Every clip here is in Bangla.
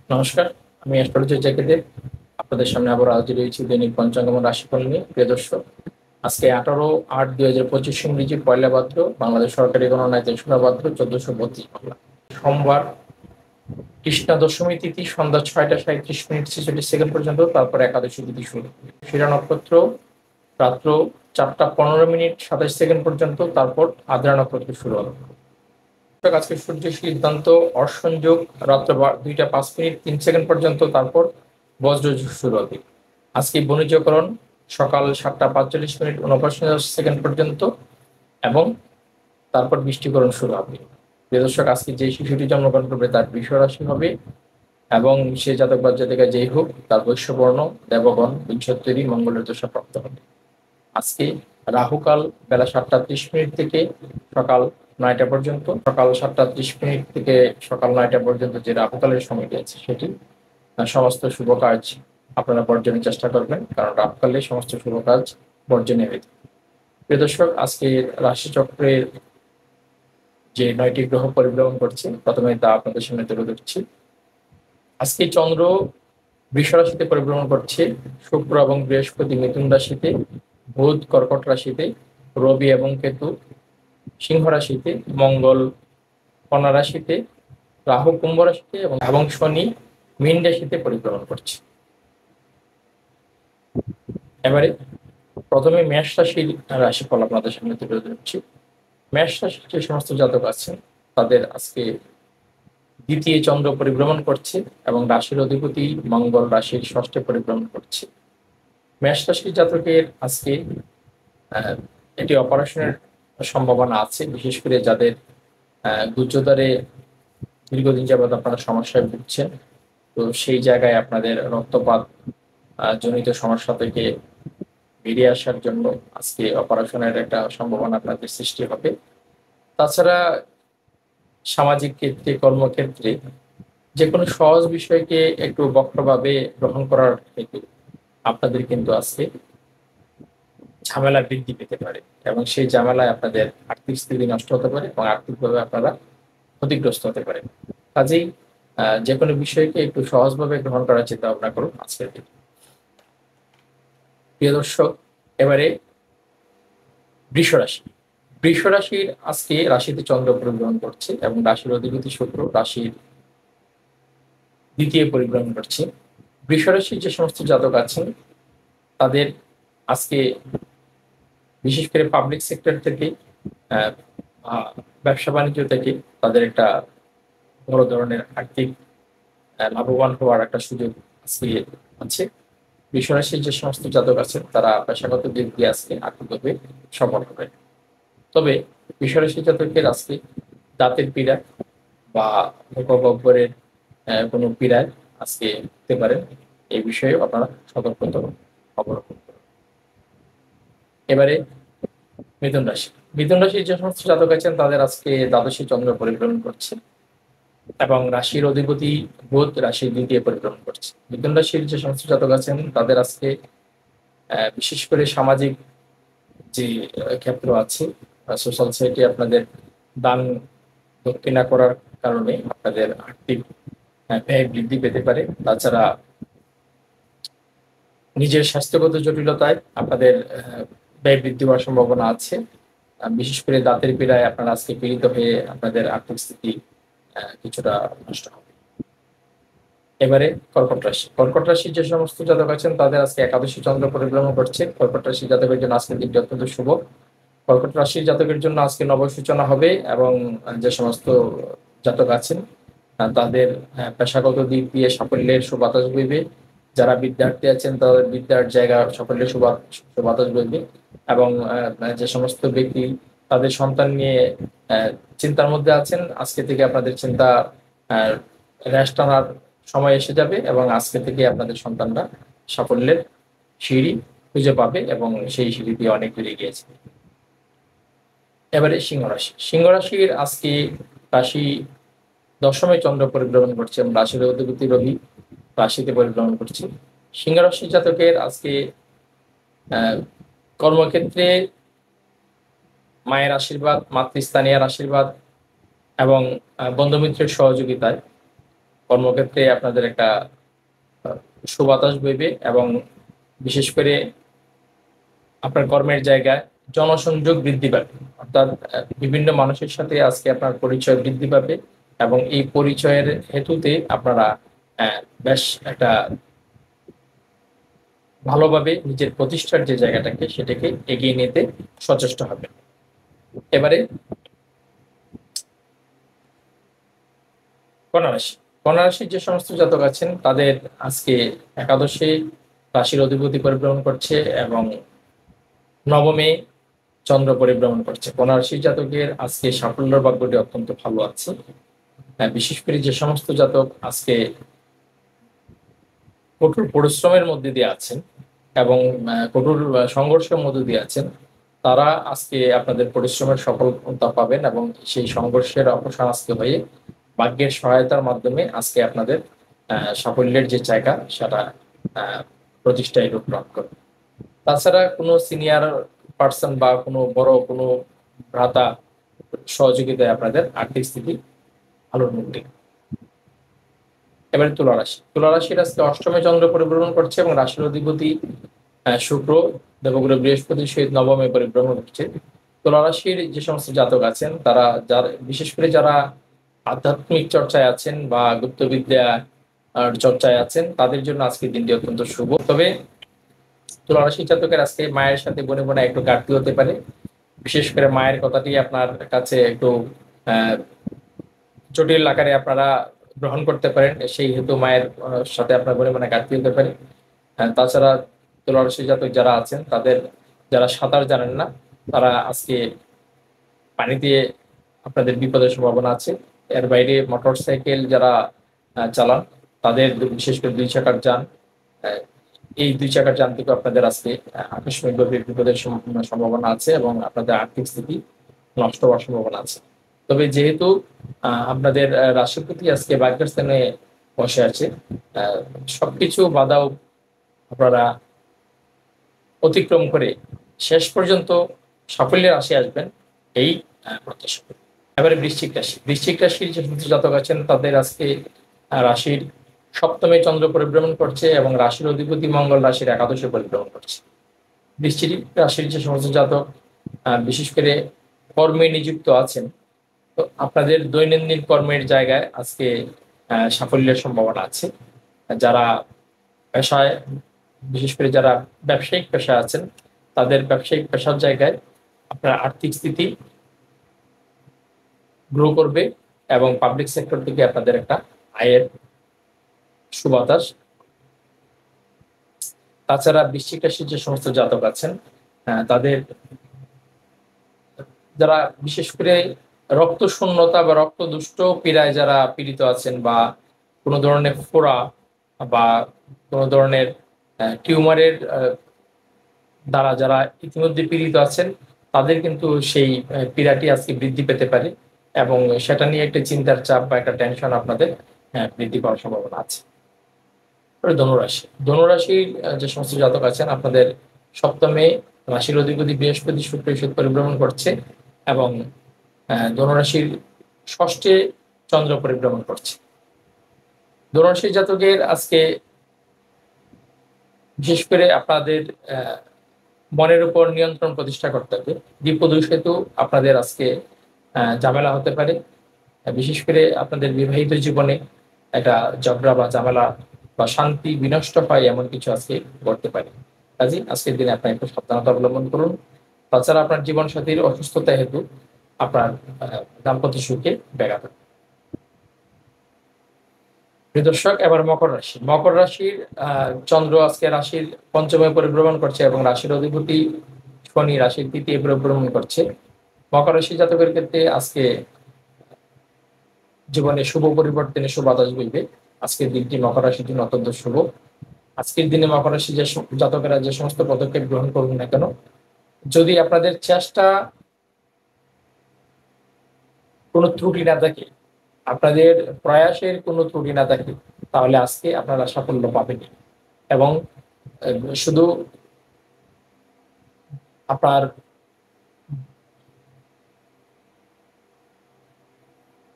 নমস্কার, আমি অ্যাস্ট্রোলজার জাকির। আপনাদের সামনে আবার হাজির হয়েছি দৈনিক পঞ্চাঙ্গম রাশিফল নিয়ে। প্রিয় দর্শক, আজকে 18/8/2025 ইংরেজি পয়লা ভাদ্র, বাংলাদেশ সরকারি গণনায় 3রা ভাদ্র 1432 বাংলা, সোমবার, কৃষ্ণা দশমী তিথি সন্ধ্যা 6টা 37 মিনিট 46 সেকেন্ড পর্যন্ত, তারপর একাদশী তিথি শুরু। শিরা নক্ষত্র রাত্র 4টা 15 মিনিট 27 সেকেন্ড পর্যন্ত, তারপর আদ্রা নক্ষত্র শুরু হলো। আজকে সূর্য সিদ্ধান্ত অর্শনযোগ রাত্র 2টা 5 মিনিট 3 সেকেন্ড পর্যন্ত, তারপর বজ্রযোগ শুরু হবে। আজকে বণিজকরণ সকাল 7টা 45 মিনিট 49 সেকেন্ড পর্যন্ত, এবং তারপর বৃষ্টিকরণ শুরু হবে। প্রিয় দর্শক, আজকে যে শিশুটি জন্মগ্রহণ করবে তার বৃষ রাশি হবে, এবং সে জাতক বা জাতিকা যেই হোক তার বৈশ্যবর্ণ দেবগণ বিংশোত্তরী মঙ্গলের দশা প্রাপ্ত হবে। আজকে রাহুকাল বেলা 7টা 30 মিনিট থেকে সকাল 9টা পর্যন্ত, সকাল 7টা 30 মিনিট থেকে সকাল 9টা পর্যন্ত যে রাহুকালের সময়টি আছে সেটি সমস্ত শুভ কাজ আপনারা বর্জনের চেষ্টা করবেন, কারণ রাহুকালে সমস্ত শুভ কাজ বর্জনে হয়ে থাকে। প্রিয় দর্শক, আজকে রাশিচক্রের যে 9টি গ্রহ পরিভ্রমণ করছে, প্রথমে তা আপনাদের সামনে তুলে ধরছি। আজকে চন্দ্র বৃষ রাশিতে পরিভ্রমণ করছে, শুক্র এবং বৃহস্পতি মিথুন রাশিতে, বুধ কর্কট রাশিতে, রবি এবং কেতু সিংহ রাশিতে, মঙ্গল কন্যা রাশিতে, রাহু কুম্ভ রাশিতে এবং শনি মীন রাশিতে পরিভ্রমণ করছে। এবারে প্রথমে মেষ রাশির রাশিফল আপনাদের সামনে তুলে ধরছি। মেষ রাশির যে সমস্ত জাতক আছেন তাদের আজকে দ্বিতীয় চন্দ্র পরিভ্রমণ করছে, এবং রাশির অধিপতি মঙ্গল রাশির ষষ্ঠে পরিভ্রমণ করছে। মেষ রাশির জাতকের আজকে এটি অপারেশনের সম্ভাবনা আছে, বিশেষ করে যাদের গুহ্যদ্বারে দীর্ঘদিন যাবৎ আপনারা সমস্যায় ভুগছেন। তো সেই জায়গায় আপনাদের রক্তপাত জনিত সমস্যা থেকে বেরিয়ে আসার জন্য আজকে অপারেশনের একটা সম্ভাবনা আপনাদের সৃষ্টি হবে। তাছাড়া সামাজিক ক্ষেত্রে, কর্মক্ষেত্রে যে কোনো সহজ বিষয়কে একটু বক্রভাবে গ্রহণ করার হেতু আপনাদের কিন্তু আজকে ঝামেলা বৃদ্ধি পেতে পারে, এবং সেই ঝামেলায় আপনাদের আর্থিক স্থিতি নষ্ট হতে পারে এবং আর্থিকভাবে আপনারা ক্ষতিগ্রস্ত হতে পারেন। কাজেই যে কোনো বিষয়কে একটু সহজভাবে গ্রহণ করার চিন্তা ভাবনা করুন আজকের দিন। প্রিয় দর্শক, এবারে বৃষ রাশি। বৃষ রাশির আজকে রাশিতে চন্দ্র পরিভ্রমণ করছে, এবং রাশির অধিপতি শুক্র রাশির দ্বিতীয় পরিভ্রমণ করছে। বৃষ রাশির যে সমস্ত জাতক আছেন তাদের আজকে বিশেষ করে পাবলিক সেক্টর থেকে, ব্যবসা বাণিজ্য থেকে তাদের একটা বড় ধরনের আর্থিক লাভবান হওয়ার একটা সুযোগ আজকে আছে। বৃষ রাশির যে সমস্ত জাতক আছেন তারা পেশাগত দিক দিয়ে আজকে আর্থিকভাবে সফল হবে। তবে বৃষ রাশির জাতকের আজকে দাঁতের পীড়া বা মুখগহ্বরের কোনো পীড়ায় আজকে হতে পারেন, এই বিষয়ে আপনারা সতর্কতা অবলম্বন করুন। এবারে মিথুন রাশি। মিথুন রাশির যে সমস্ত জাতক আছেন তাদের আজকে দ্বাদশী চন্দ্র পরিভ্রমণ করছে, এবং রাশির অধিপতি বুধ রাশির দ্বিতীয় পরিভ্রমণ করছে। মিথুন রাশির যে সমস্ত জাতক আছেন তাদের আজকে বিশেষ করে সামাজিক যে ক্ষেত্র আছে, সোশ্যাল সাইটে আপনাদের দান দক্ষিণা করার কারণে আপনাদের আর্থিক ব্যয় বৃদ্ধি পেতে পারে। তাছাড়া নিজের স্বাস্থ্যগত জটিলতায় আপনাদের ব্যয় বৃদ্ধি হওয়ার সম্ভাবনা আছে। বিশেষ করে দাঁতের পীড়ায় আপনারা আজকে পীড়িত হয়ে আপনাদের আর্থিক স্থিতি কিছুটা নষ্ট হবে। এবারে কর্কট রাশি। কর্কট রাশির যে সমস্ত জাতক আছেন তাদের আজকে একাদশী চন্দ্র পরিভ্রমণ করছে। কর্কট রাশির জাতকের জন্য আজকের দিনটি অত্যন্ত শুভ। কর্কট রাশির জাতকের জন্য আজকে নব সূচনা হবে, এবং যে সমস্ত জাতক আছেন তাদের পেশাগত দিক দিয়ে সাফল্যের সুবাতাস বইবে। যারা বিদ্যার্থী আছেন তাদের বিদ্যার জায়গা সাফল্যের সুবাতাস বইবে, এবং যে সমস্ত ব্যক্তি তাদের সন্তান নিয়ে চিন্তার মধ্যে আছেন, আজকে থেকে আপনাদের চিন্তা রেশ টানার সময় এসে যাবে, এবং আজকে থেকে আপনাদের সন্তানরা সাফল্যের সিঁড়ি খুঁজে পাবে, এবং সেই সিঁড়ি দিয়ে অনেক দূরে গিয়েছে। এবারে সিংহ রাশি। সিংহ রাশির আজকে রাশি দশমে চন্দ্র পরিভ্রমণ করছে, এবং রাশির অধিপতি রবি রাশিতে পরিভ্রমণ করছে। সিংহ রাশির জাতকের আজকে কর্মক্ষেত্রে মায়ের আশীর্বাদ, মাতৃস্থানীয় আশীর্বাদ এবং বন্ধুমিত্রের সহযোগিতায় কর্মক্ষেত্রে আপনাদের একটা সুবাতাস বইবে এবং বিশেষ করে আপনার কর্মের জায়গায় জনসংযোগ বৃদ্ধি পাবে, অর্থাৎ বিভিন্ন মানুষের সাথে আজকে আপনার পরিচয় বৃদ্ধি পাবে এবং এই পরিচয়ের হেতুতে আপনারা বেশ একটা ভালোভাবে নিজের প্রতিষ্ঠার যে জায়গাটাকে সেটাকে এগিয়ে নিতে সচেষ্ট হবে। এবারে কন্যা রাশি। কন্যা রাশির যে সমস্ত জাতক আছেন তাদের আজকে একাদশে রাশির অধিপতি পরিভ্রমণ করছে এবং নবমে চন্দ্র পরিভ্রমণ করছে। কন্যা রাশির জাতকের আজকে সাফল্যের ভাগ্যটি অত্যন্ত ভালো আছে। বিশেষ করে যে সমস্ত জাতক আজকে কঠোর পরিশ্রমের মধ্যে দিয়ে আছেন এবং কঠোর সংঘর্ষের মধ্যে দিয়ে আছেন, তারা আজকে আপনাদের পরিশ্রমের সফলতা পাবেন এবং সেই সংঘর্ষের অবসান আজকে হয়ে ভাগ্যের সহায়তার মাধ্যমে আজকে আপনাদের সাফল্যের যে জায়গা সেটা প্রতিষ্ঠায় রূপ লাভ করবে। তাছাড়া কোনো সিনিয়র পার্সন বা কোনো বড় কোনো ভ্রাতা সহযোগিতায় আপনাদের আর্থিক স্থিতি ভালোর মুখ দেখবে। এবারে তুলা রাশি। তুলা রাশির আজকে অষ্টমে চন্দ্র পরিভ্রমণ করছে এবং রাশির অধিপতি শুক্র দেবগুরু বৃহস্পতির সহিত নবমে পরিভ্রমণ করছে। তুলা রাশির যে সমস্ত জাতক আছেন তারা বিশেষ করে যারা আধ্যাত্মিক চর্চায় আছেন বা গুপ্তবিদ্যা চর্চায় আছেন তাদের জন্য আজকের দিনটি অত্যন্ত শুভ। তবে তুলা রাশির জাতকের আজকে মায়ের সাথে বনে বনে একটু ঘাটতি হতে পারে। বিশেষ করে মায়ের কথাটি আপনার কাছে একটু জটিল আকারে আপনারা গ্রহণ করতে পারেন, সেই হেতু মায়ের সাথে আপনার বনে বনে ঘাটতি হতে পারে। তাছাড়া তুলা রাশির জাতক যারা আছেন তাদের যারা সাঁতার জানেন না তারা আজকে পানিতে আপনাদের বিপদের সম্ভাবনা আছে। এর বাইরে মোটর সাইকেল যারা চালান তাদের বিশেষ করে 2 চাকার যান, এই 2 চাকার যান থেকে আপনাদের আজকে আকস্মিকভাবে বিপদের সম্ভাবনা আছে এবং আপনাদের আর্থিক স্থিতি নষ্ট হওয়ার সম্ভাবনা আছে। তবে যেহেতু আপনাদের রাশিপতি আজকে ভাগ্যের স্থানে বসে আছে, সবকিছু বাধাও আপনারা অতিক্রম করে শেষ পর্যন্ত সাফল্যের আশে আসবেন এই প্রত্যাশা। এবারে বৃশ্চিক রাশি। বৃশ্চিক রাশির যে জাতক আছেন তাদের আজকে রাশির সপ্তমে চন্দ্র পরিভ্রমণ করছে এবং রাশির অধিপতি মঙ্গল রাশির একাদশে পরিভ্রমণ করছে। বৃশ্চিক রাশির যে সমস্ত জাতক বিশেষ করে কর্মে নিযুক্ত আছেন, তো আপনাদের দৈনন্দিন কর্মের জায়গায় আজকে সাফল্যের সম্ভাবনা আছে। যারা পেশায় বিশেষ করে যারা ব্যবসায়িক পেশা আছেন তাদের ব্যবসায়িক পেশার জায়গায় আপনার আর্থিক স্থিতি গ্রো করবে এবং পাবলিক সেক্টর থেকে আপনাদের একটা আয়ের সুবাতাস। তাছাড়া বৃশ্চিক রাশির যে সমস্ত জাতক আছেন তাদের যারা বিশেষ করে রক্ত শূন্যতা বা রক্ত দুষ্ট পীড়ায় যারা পীড়িত আছেন বা কোনো ধরনের ফোড়া বা কোনো ধরনের টিউমারের দ্বারা যারা ইতিমধ্যে পীড়িত আছেন তাদের কিন্তু সেই পীড়াটি আজকে বৃদ্ধি পেতে পারে এবং সেটা নিয়ে একটা চিন্তার চাপ বা একটা টেনশন আপনাদের বৃদ্ধি পাওয়ার সম্ভাবনা আছে। ধনুরাশি। ধনুরাশির যে সমস্ত জাতক আছেন আপনাদের সপ্তমে রাশির অধিপতি বৃহস্পতি শুক্র পরিভ্রমণ করছে এবং ধনুরাশির ষষ্ঠে চন্দ্র পরিভ্রমণ করছে। ধনুরাশির জাতকের আজকে বিশেষ করে আপনাদের মনের উপর নিয়ন্ত্রণ প্রতিষ্ঠা করতে হবে। বিপদুষ হেতু আপনাদের আজকে ঝামেলা হতে পারে, বিশেষ করে আপনাদের বিবাহিত জীবনে একটা ঝগড়া বা ঝামেলা বা শান্তি বিনষ্ট হয় এমন কিছু আজকে ঘটতে পারে। কাজে আজকের দিনে আপনার একটু সাবধানতা অবলম্বন করুন। তাছাড়া আপনার জীবন সাথীর অসুস্থতা হেতু আপনার দাম্পত্য সুখে ব্যাঘাত। দর্শক, এবার মকর রাশি। মকর রাশির চন্দ্র আজকে রাশির পঞ্চমে পরিভ্রমণ করছে এবং রাশির অধিপতি শনি রাশির তৃতীয় পরিভ্রমণ করছে। মকর রাশি জাতকের ক্ষেত্রে আজকে জীবনে শুভ পরিবর্তনে শুভ বাতাস বইবে। আজকের দিনটি মকর রাশির জন্য অত্যন্ত শুভ। আজকের দিনে মকর রাশি যে জাতকেরা যে সমস্ত পদক্ষেপ গ্রহণ করুন না কেন, যদি আপনাদের চেষ্টা কোনো ত্রুটি না থাকে, আপনাদের প্রয়াসের কোনো ত্রুটি না থাকে, তাহলে আজকে আপনারা সাফল্য পাবেন এবং শুধু আপনার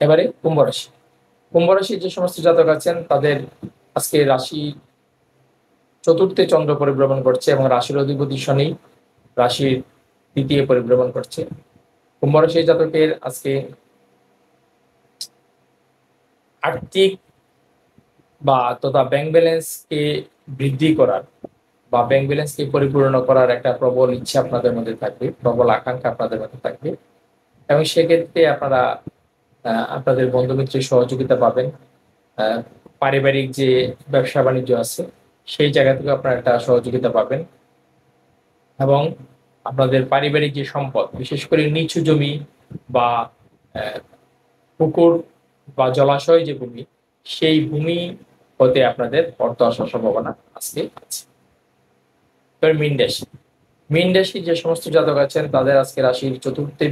এবারে কুম্ভ রাশি। কুম্ভ রাশির যে সমস্ত জাতক আছেন তাদের আজকে রাশি চতুর্থে চন্দ্র পরিভ্রমণ করছে এবং রাশির অধিপতি শনি রাশির তৃতীয় পরিভ্রমণ করছে। কুম্ভ রাশির জাতকের আজকে আর্থিক বা তথা ব্যাংক ব্যালেন্সকে বৃদ্ধি করার বা ব্যাংক ব্যালেন্সকে পরিপূর্ণ করার একটা প্রবল ইচ্ছা আপনাদের মধ্যে থাকবে, প্রবল আকাঙ্ক্ষা আপনাদের মধ্যে থাকবে এবং সেক্ষেত্রে আপনারা আপনাদের বন্ধু মিত্রের সহযোগিতা পাবেন। পারিবারিক যে ব্যবসা বাণিজ্য আছে সেই জায়গা থেকে আপনারা একটা সহযোগিতা পাবেন এবং আপনাদের পারিবারিক যে সম্পদ, বিশেষ করে নিচু জমি বা পুকুর বা জলাশয় যে ভূমি, সেই ভূমি হতে আপনাদের অর্থ আসার সম্ভাবনা আজকে আছে। এবার মীন রাশি যে সমস্ত জাতক আছেন তাদের আজকে রাশির চতুর্থে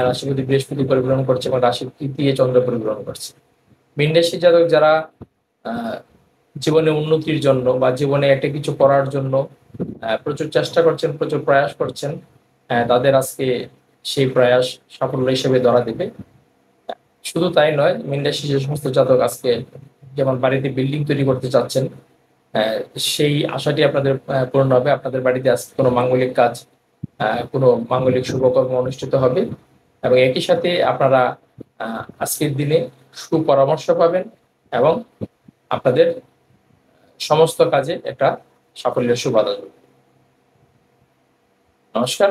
রাশিপতি বৃহস্পতি পরিভ্রমণ করছে এবং রাশির তৃতীয় চন্দ্র পরিভ্রমণ করছে। মীন রাশির জাতক যারা জীবনে উন্নতির জন্য বা জীবনে একটা কিছু করার জন্য প্রচুর চেষ্টা করছেন, প্রচুর প্রয়াস করছেন, তাদের আজকে সেই প্রয়াস সাফল্য হিসেবে ধরা দেবে। শুধু তাই নয়, মীন রাশির যে সমস্ত জাতক আজকে যেমন বাড়িতে বিল্ডিং তৈরি করতে চাচ্ছেন, সেই আশাটি আপনাদের পূরণ হবে। আপনাদের বাড়িতে আজকে কোনো মাঙ্গলিক কাজ, কোনো মাঙ্গলিক শুভকর্ম অনুষ্ঠিত হবে এবং একই সাথে আপনারা আজকের দিনে সুপরামর্শ পাবেন এবং আপনাদের সমস্ত কাজে একটা সাফল্যের সুবাতাস। নমস্কার।